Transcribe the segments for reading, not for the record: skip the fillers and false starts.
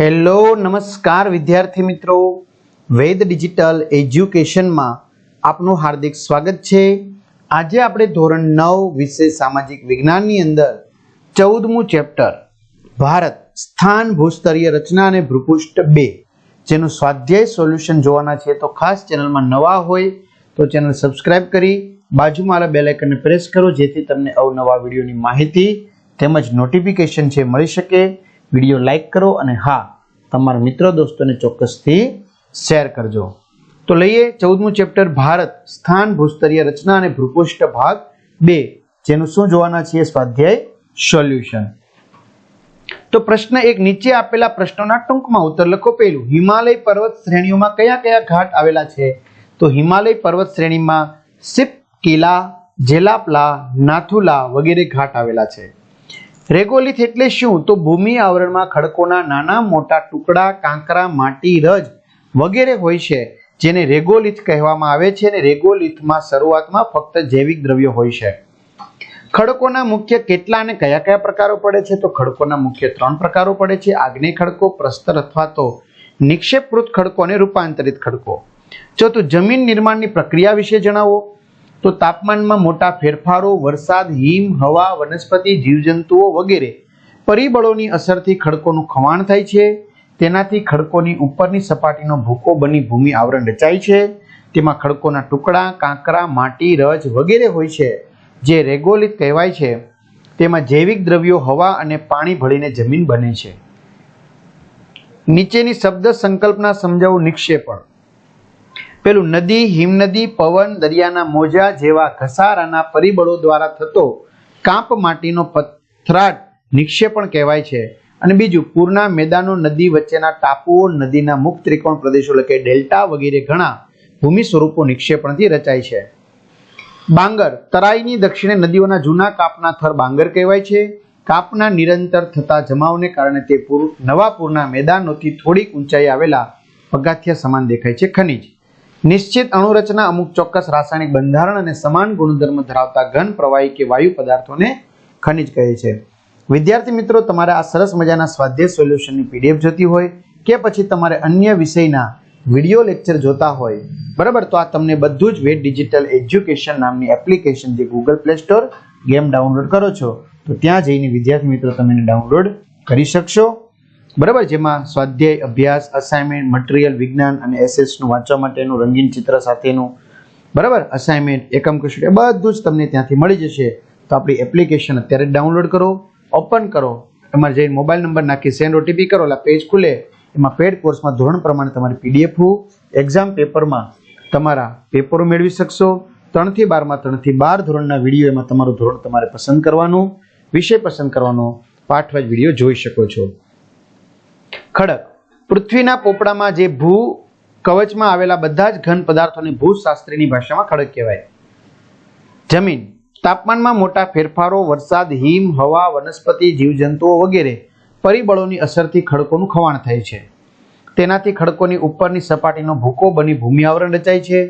Hello નમસ્કાર વિદ્યાર્થી મિત્રો, વેદ ડિજિટલ એજ્યુકેશનમાં આપનું હાર્દિક સ્વાગત છે। આજે આપણે ધોરણ 9 વિષય સામાજિક વિજ્ઞાનની અંદર 14મું ચેપ્ટર ભારત સ્થાન ભૂસ્તરીય રચના અને ભૂપૃષ્ઠ 2 જેનું સ્વાધ્યાય સોલ્યુશન જોવાના છે। તો ખાસ ચેનલમાં નવા હોય તો ચેનલ સબસ્ક્રાઇબ કરી બાજુમાં બેલ આઇકનને પ્રેસ કરો જેથી તમને અવનવા વિડીયોની માહિતી તેમજ નોટિફિકેશન છે મળી શકે। વિડીયો લાઈક કરો અને હા તમારા મિત્રો દોસ્તોને ચોક્કસથી શેર કરજો। તો લઈએ 14મું ચેપ્ટર ભારત સ્થાન ભૂસ્તરીય રચના અને ભૂપૃષ્ઠ ભાગ 2 જેનું શું જોવાના છે સ્વાધ્યાય સોલ્યુશન। તો પ્રશ્ન 1, નીચે આપેલા પ્રશ્નોના ટૂંકમાં ઉત્તર લખો। પહેલું, હિમાલય પર્વત શ્રેણીઓમાં કયા કયા ઘાટ આવેલા છે? તો હિમાલય પર્વત શ્રેણીમાં સિપકીલા, જેલાપલા, નાથુલા વગેરે ઘાટ આવેલા છે। રેગોલિથ એટલે શું? તો ભૂમિ આવરણમાં ખડકોના નાના મોટા ટુકડા, કાંકરા, માટી, રજ વગેરે હોય છે જેને રેગોલિથ કહેવામાં આવે છે અને રેગોલિથમાં શરૂઆતમાં ફક્ત જૈવિક દ્રવ્યો હોય છે। ખડકોના મુખ્ય કેટલા અને કયા કયા પ્રકારો પડે છે? તો ખડકોના મુખ્ય 3 પ્રકારો પડે છે: આગ્નેય ખડકો, પ્રસ્તર અથવા તો નિક્ષેપકૃત ખડકો અને રૂપાંતરિત ખડકો। ચોથું, જમીન નિર્માણની પ્રક્રિયા વિશે જણાવો। તો તાપમાનમાં મોટા ફેરફારો, વરસાદ, હિમ, હવા, વનસ્પતિ, જીવજંતુઓ વગેરે પરિબળોની અસરથી ખડકોનું ખવાણ થાય છે। તેનાથી ખડકોની ઉપરની સપાટીનો ભૂકો બની ભૂમિ આવરણ રચાય છે। તેમાં ખડકોના ટુકડા, કાંકરા, માટી, રજ વગેરે હોય છે જે રેગોલિથ કહેવાય છે। તેમાં જૈવિક દ્રવ્યો, હવા અને પાણી ભળીને જમીન બને છે। નીચેની શબ્દ સંકલ્પના સમજાવો। નિક્ષેપણ. પેલું, નદી, હિમનદી, પવન, દરિયાના મોજા જેવા ઘસારાના પરિબળો દ્વારા થતો કાંપ માટીનો પથરાટ નિક્ષેપણ કહેવાય છે। અને બીજું, પૂરના મેદાનો, નદી વચ્ચેના ટાપુઓ, નદીના મુક્ત ત્રિકોણ પ્રદેશો એટલે કે ડેલ્ટા વગેરે ઘણા ભૂમિ સ્વરૂપો નિક્ષેપણથી રચાય છે। બાંગર, તરાઈની દક્ષિણે નદીઓના જૂના કાપના થર બાંગર કહેવાય છે। કાપના નિરંતર થતા જમાવને કારણે તે નવા પૂરના મેદાનોથી થોડીક ઊંચાઈ આવેલા પગથિયા સમાન દેખાય છે। ખનિજ, નિશ્ચિત અણુરચના, અમુક ચોક્કસ રાસાયણિક બંધારણ અને સમાન ગુણધર્મ ધરાવતા ઘન, પ્રવાહી કે વાયુ પદાર્થોને ખનિજ કહે છે। વિદ્યાર્થી મિત્રો, તમારે આ સરસ મજાના સ્વાધ્યાય સોલ્યુશનની પીડીએફ જોતી હોય કે પછી તમારે અન્ય વિષયના વિડીયો લેક્ચર જોતા હોય, બરાબર, તો આ તમને બધું જ વેદ ડિજિટલ એજ્યુકેશન નામની એપ્લિકેશન જે Google play store game download કરો છો તો ત્યાં જઈને વિદ્યાર્થી મિત્રો તમે ડાઉનલોડ કરી શકશો, બરાબર, જેમાં સ્વાધ્યાય, અભ્યાસ, અસાઇનમેન્ટ, મટીરિયલ, વિજ્ઞાન અને એસએસનું વાંચવા માટેનું રંગીન ચિત્ર સાથેનું, બરાબર, અસાઇનમેન્ટ, એકમ કસોટી બધું જ તમને ત્યાંથી મળી જશે। તો આપણી એપ્લિકેશન અત્યારે ડાઉનલોડ કરો, ઓપન કરો, તમારે જઈને મોબાઈલ નંબર નાખી સેન્ડ ઓટીપી કરો એટલે પેજ ખુલે। એમાં પેડ કોર્સમાં ધોરણ પ્રમાણે તમારી પીડીએફ એક્ઝામ પેપરમાં તમારા પેપરો મેળવી શકશો। 3 થી 12 માં 3 થી 12 ધોરણના વિડીયો એમાં તમારું ધોરણ તમારે પસંદ કરવાનું, વિષય પસંદ કરવાનો, પાઠવાઇઝ વિડીયો જોઈ શકો છો। ખડક, પૃથ્વીના પોપડામાં જે ભૂ કવચમાં આવેલા બધા જ ઘન પદાર્થોને ભૂશાસ્ત્રીની ભાષામાં ખડક કહેવાય। જમીન, તાપમાનમાં મોટા ફેરફારો, વરસાદ, હિમ, હવા, વનસ્પતિ, જીવજંતુઓ વગેરે પરિબળોની અસરથી ખડકોનું ખવાણ થાય છે। તેનાથી ખડકોની ઉપરની સપાટીનો ભૂકો બની ભૂમિ આવરણ રચાય છે।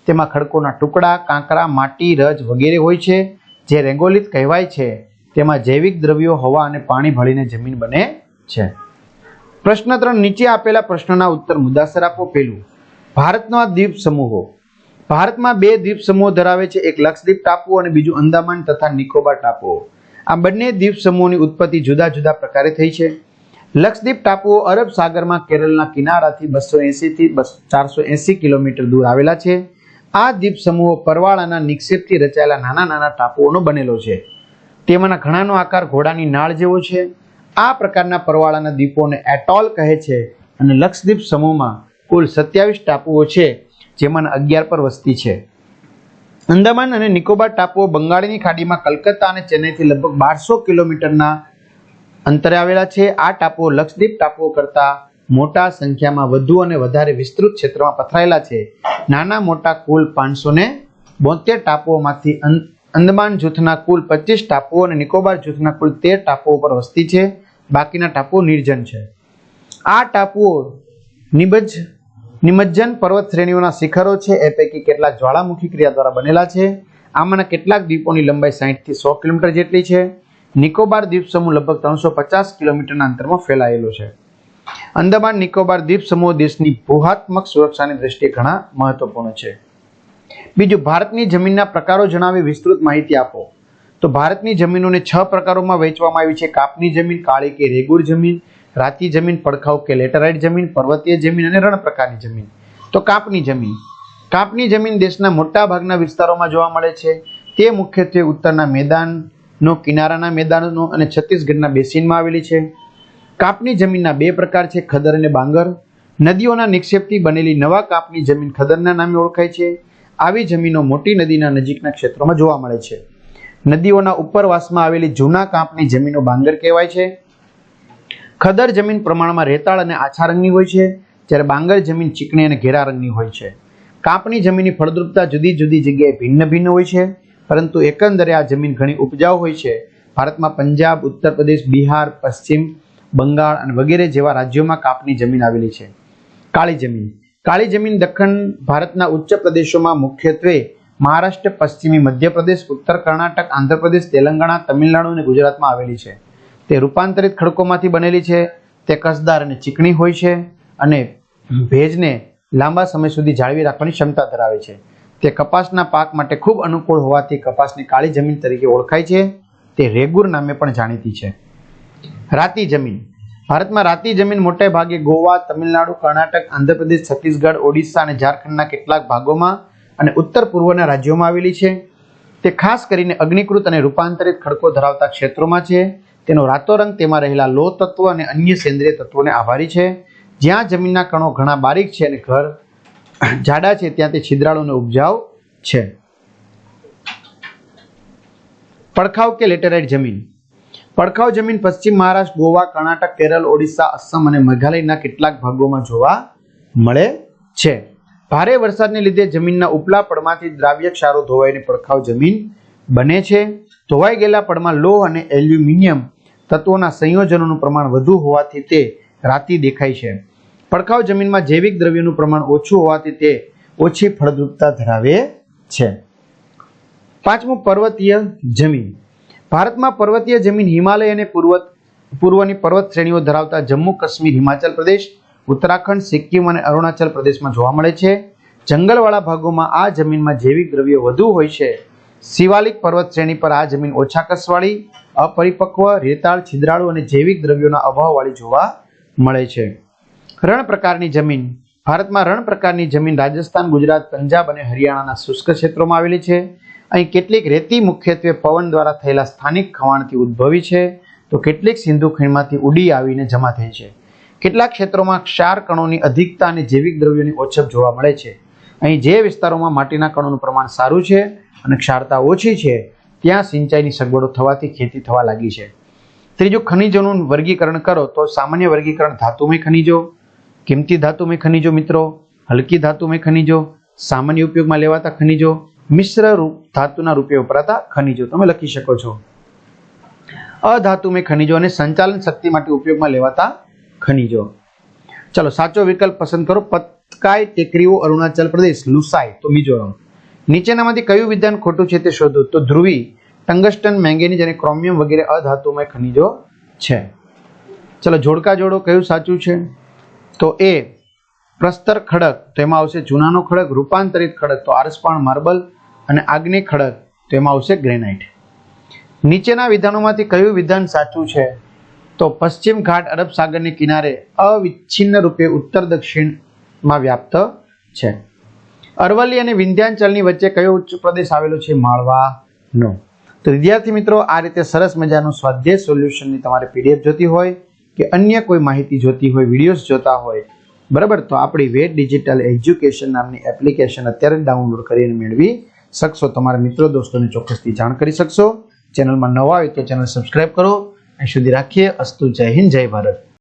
તેમાં ખડકોના ટુકડા, કાંકરા, માટી, રજ વગેરે હોય છે જે રેગોલિથ કહેવાય છે। તેમાં જૈવિક દ્રવ્યો, હવા અને પાણી ભળીને જમીન બને છે। પ્રશ્ન 3, નીચે આપેલા પ્રશ્નોના ઉત્તર મુદ્દાસર આપો। પહેલું, ભારતનો આ દ્વીપ સમૂહો. ભારતમાં 2 દ્વીપ સમૂહો ધરાવે છે, એક લક્ષદ્વીપ ટાપુઓ અને બીજું અંદામાન તથા નિકોબાર ટાપુઓ। આ બંને દ્વીપ સમૂહોની ઉત્પત્તિ જુદા જુદા પ્રકારે થઈ છે। લક્ષદ્વીપ ટાપુઓ અરબ સાગરમાં કેરળના કિનારાથી 280 થી 480 કિલોમીટર દૂર આવેલા છે। આ દ્વીપ સમૂહો પરવાળાના નિક્ષેપથી રચાયેલા નાના નાના ટાપુઓનો બનેલો છે। તેમાંના ઘણાનો આકાર ઘોડાની નાળ જેવો છે। આ પ્રકારના પરવાળાના દ્વીપોને એટોલ કહે છે અને લક્ષદ્વીપ સમૂહમાં કુલ 27 ટાપુઓ છે જેમાંના 11 પર વસ્તી છે। અંદામાન અને નિકોબાર ટાપુઓ બંગાળની ખાડીમાં કલકત્તા અને ચેન્નઈથી લગભગ 1200 કિલોમીટરના અંતરે આવેલા છે। આ ટાપુઓ લક્ષદ્વીપ ટાપુઓ કરતા મોટા સંખ્યામાં વધુ અને વધારે વિસ્તૃત ક્ષેત્રમાં પથરાયેલા છે। નાના મોટા કુલ 572 ટાપુઓમાંથી અંદમાન જૂથના કુલ 25 ટાપુઓ અને નિકોબાર જૂથના કુલ 13 ટાપુઓ પર વસ્તી છે। બાકીના ટાપુઓ નિર્જન છે। આ ટાપુઓ નિમજ્જન પર્વત શ્રેણીઓના શિખરો છે। એ પૈકી કેટલાક જ્વાળામુખી ક્રિયા દ્વારા બનેલા છે। આમાંના કેટલાક દ્વીપોની લંબાઈ 60 થી 100 કિલોમીટર જેટલી છે। નિકોબાર દ્વીપ સમૂહ લગભગ 350 કિલોમીટરના અંતરમાં ફેલાયેલો છે। અંદમાન નિકોબાર દ્વીપ સમૂહ દેશની વ્યૂહાત્મક સુરક્ષાની દ્રષ્ટિએ ઘણા મહત્વપૂર્ણ છે. બીજું, ભારતની જમીનના પ્રકારો જણાવી વિસ્તૃત માહિતી આપો. તો ભારતની જમીનોને 6 પ્રકારોમાં વહેંચવામાં આવી છે. કાપની જમીન, કાળી કે રેગુર જમીન, રાતી જમીન, પડખાઉ કે લેટેરાઇટ જમીન, પર્વતીય જમીન અને રણ પ્રકારની જમીન. તો કાપની જમીન. કાપની જમીન દેશના મોટા ભાગના વિસ્તારોમાં જોવા મળે છે. તે મુખ્યત્વે ઉત્તરના મેદાનો, કિનારાના મેદાનો અને છત્તીસગઢના બેસિનમાં આવેલી છે. કાપની જમીનના 2 પ્રકાર છે, ખદર અને બાંગર. નદીઓના નિક્ષેપથી બનેલી નવા કાપની જમીન ખદરના નામે ઓળખાય છે. આવી જમીનો મોટી નદીના નજીકના ક્ષેત્રોમાં જોવા મળે છે. નદીઓના ઉપરવાસમાં આવેલી જૂના કાપની જમીનો બાંગર કહેવાય છે. ખદર જમીન પ્રમાણમાં રેતાળ અને આછા રંગની હોય છે, જ્યારે બાંગર જમીન ચીકણી અને ઘેરા રંગની હોય છે. કાપની જમીનની ફળદ્રુપતા જુદી જુદી જગ્યાએ ભિન્ન ભિન્ન હોય છે, પરંતુ એકંદરે આ જમીન ઘણી ઉપજાઉ હોય છે. ભારતમાં પંજાબ, ઉત્તર પ્રદેશ, બિહાર, પશ્ચિમ બંગાળ અને વગેરે જેવા રાજ્યોમાં કાપની જમીન આવેલી છે. કાળી જમીન. કાળી જમીન દક્ષિણ ભારતના ઉચ્ચ પ્રદેશોમાં મુખ્યત્વે મહારાષ્ટ્ર, પશ્ચિમી મધ્યપ્રદેશ, ઉત્તર કર્ણાટક, આંધ્રપ્રદેશ, તેલંગાણા, તમિલનાડુ અને ગુજરાતમાં આવેલી છે. તે રૂપાંતરિત ખડકોમાંથી બનેલી છે. તે કસદાર અને ચીકણી હોય છે અને ભેજને લાંબા સમય સુધી જાળવી રાખવાની ક્ષમતા ધરાવે છે. તે કપાસના પાક માટે ખૂબ અનુકૂળ હોવાથી કપાસની કાળી જમીન તરીકે ઓળખાય છે. તે રેગુર નામે પણ જાણીતી છે. રાતી જમીન. ભારતમાં રાતી જમીન મોટે ભાગે ગોવા, તમિલનાડુ, કર્ણાટક, આંધ્રપ્રદેશ, છત્તીસગઢ, ઓડિશા અને ઝારખંડના કેટલાક ભાગોમાં અને ઉત્તર પૂર્વના રાજ્યોમાં આવેલી છે. તે ખાસ કરીને અગ્નિકૃત અને રૂપાંતરિત ખડકો ધરાવતા ક્ષેત્રોમાં છે. તેનો રાતો રંગ તેમાં રહેલા લોહ તત્વ અને અન્ય સેન્દ્રિય તત્વોને આભારી છે. જ્યાં જમીનના કણો ઘણા બારીક છે અને ઘર જાડા છે, ત્યાં તે છિદ્રાળુ અને ઉપજાઉ છે. પડખાઉ કે લેટેરાઇટ જમીન. પડખાઉ જમીન પશ્ચિમ મહારાષ્ટ્ર, ગોવા, કર્ણાટક, કેરળ, ઓડિશા, અસમ અને મેઘાલયના કેટલાક ભાગોમાં જોવા મળે છે. ભારે વરસાદને લીધે જમીનના ઉપલા પડમાંથી દ્રાવ્ય ક્ષારો ધોવાઈને પડખાઉ જમીન બને છે. ધોવાઈ ગયેલા પડમાં લોહ અને એલ્યુમિનિયમ તત્વોના સંયોજનોનું પ્રમાણ વધુ હોવાથી તે રાતી દેખાય છે. પડખાઉ જમીનમાં જૈવિક દ્રવ્યોનું પ્રમાણ ઓછું હોવાથી તે ઓછી ફળદ્રુપતા ધરાવે છે. 5મું, પર્વતીય જમીન. ભારતમાં પર્વતીય જમીન હિમાલય અને પૂર્વની પર્વત શ્રેણીઓ ધરાવતા જમ્મુ કાશ્મીર, હિમાચલ પ્રદેશ, ઉત્તરાખંડ, સિક્કિમ અને અરુણાચલ પ્રદેશમાં જોવા મળે છે. જંગલવાળા ભાગોમાં આ જમીનમાં જૈવિક દ્રવ્યો વધુ હોય છે. શિવાલિક પર્વત શ્રેણી પર આ જમીન ઓછા કસવાળી, અપરિપક્વ, રેતાળ, છિદ્રાળુ અને જૈવિક દ્રવ્યોના અભાવવાળી જોવા મળે છે. રણ પ્રકારની જમીન. ભારતમાં રણ પ્રકારની જમીન રાજસ્થાન, ગુજરાત, પંજાબ અને હરિયાણાના શુષ્ક ક્ષેત્રોમાં આવેલી છે. અહીં કેટલીક રેતી મુખ્યત્વે પવન દ્વારા થયેલા સ્થાનિક ખવાણથી ઉદ્ભવી છે, તો કેટલીક સિંધુ ખીણમાંથી ઉડી આવીને જમા થઈ છે. કેટલાક ક્ષેત્રોમાં ક્ષાર કણોની અધિકતા અને જૈવિક દ્રવ્યોની ઓછપ જોવા મળે છે. અહીં જે વિસ્તારોમાં માટીના કણોનું પ્રમાણ સારું છે અને ક્ષારતા ઓછી છે, ત્યાં સિંચાઈની સગવડો થવાથી ખેતી થવા લાગી છે. ત્રીજું, ખનિજોનું વર્ગીકરણ કરો. તો સામાન્ય વર્ગીકરણ ધાતુમય ખનિજો, કિંમતી ધાતુમય ખનિજો મિત્રો, હલકી ધાતુમય ખનિજો, સામાન્ય ઉપયોગમાં લેવાતા ખનિજો, મિશ્ર ધાતુના રૂપે વપરાતા ખનિજો તમે લખી શકો છો. અધાતુમય ખનિજો અને સંચાલન શક્તિ માટે ઉપયોગમાં લેવાતા ખનિજો. ચલો, સાચો વિકલ્પ પસંદ કરો. પતકાઈ ટેકરીઓ અરુણાચલ પ્રદેશ, લુસાઈ તો મિઝોરમ. નીચેનામાંથી કયું વિધાન ખોટું છે તે શોધો. તો ધ્રુવી, ટંગસ્ટન, મેંગેનીઝ અને ક્રોમિયમ વગેરે અધાતુમય ખનિજો છે. ચલો, જોડકા જોડો. કયું સાચું છે? તો એ પ્રસ્તર ખડક, તો એમાં આવશે ચૂનાનો ખડક. રૂપાંતરિત ખડક તો આરસપાણ, માર્બલ અને આગ્નેય ખડક, તો એમાં આવશે ગ્રેનાઇટ. નીચેના વિધાનોમાંથી કયું વિધાન સાચું છે? તો પશ્ચિમ ઘાટ અરબ સાગરની કિનારે અવિચ્છિન્ન રૂપે ઉત્તર દક્ષિણમાં વ્યાપ્ત છે. અરવલ્લી અને વિંધ્યાચલની વચ્ચે કયો ઉચ્ચ પ્રદેશ આવેલો છે? માળવાનો. તો વિદ્યાર્થી મિત્રો, આ રીતે સરસ મજાનું સ્વાધ્યાય સોલ્યુશનની તમારે પીડીએફ જોતી હોય કે અન્ય કોઈ માહિતી જોતી હોય, વિડીયોઝ જોતા હોય, બરાબર, તો આપણી વેદ ડિજિટલ એજ્યુકેશન નામની એપ્લિકેશન અત્યારે ડાઉનલોડ કરીને મેળવી શકશો. તમારા મિત્રો દોસ્તોને ચોક્કસથી જાણ કરી શકશો. ચેનલમાં નવા હોય તો ચેનલ સબસ્ક્રાઇબ કરો. અહીં સુધી રાખીએ. અસ્તુ. જય હિન્દ, જય ભારત.